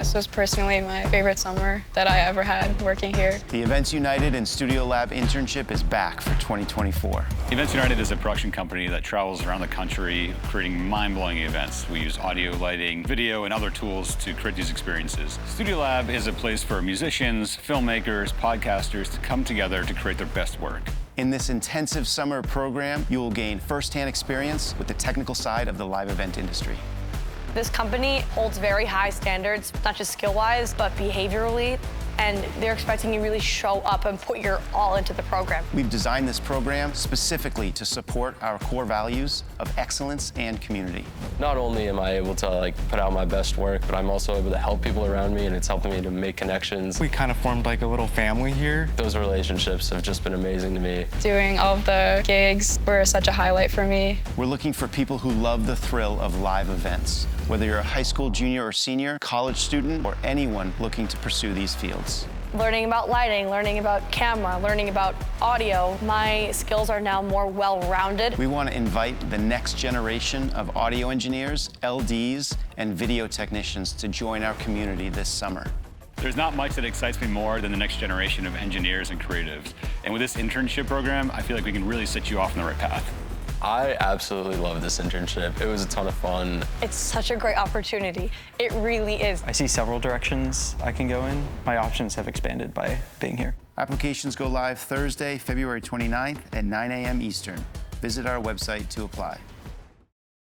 This was personally my favorite summer that I ever had working here. The Events United and Studio Lab internship is back for 2024. Events United is a production company that travels around the country creating mind-blowing events. We use audio, lighting, video, and other tools to create these experiences. Studio Lab is a place for musicians, filmmakers, podcasters to come together to create their best work. In this intensive summer program, you will gain firsthand experience with the technical side of the live event industry. This company holds very high standards, not just skill-wise, but behaviorally, and they're expecting you to really show up and put your all into the program. We've designed this program specifically to support our core values of excellence and community. Not only am I able to put out my best work, but I'm also able to help people around me, and it's helping me to make connections. We kind of formed like a little family here. Those relationships have just been amazing to me. Doing all of the gigs were such a highlight for me. We're looking for people who love the thrill of live events. Whether you're a high school junior or senior, college student, or anyone looking to pursue these fields. Learning about lighting, learning about camera, learning about audio, my skills are now more well-rounded. We want to invite the next generation of audio engineers, LDs, and video technicians to join our community this summer. There's not much that excites me more than the next generation of engineers and creatives. And with this internship program, I feel like we can really set you off on the right path. I absolutely love this internship. It was a ton of fun. It's such a great opportunity. It really is. I see several directions I can go in. My options have expanded by being here. Applications go live Thursday, February 29th at 9 a.m. Eastern. Visit our website to apply.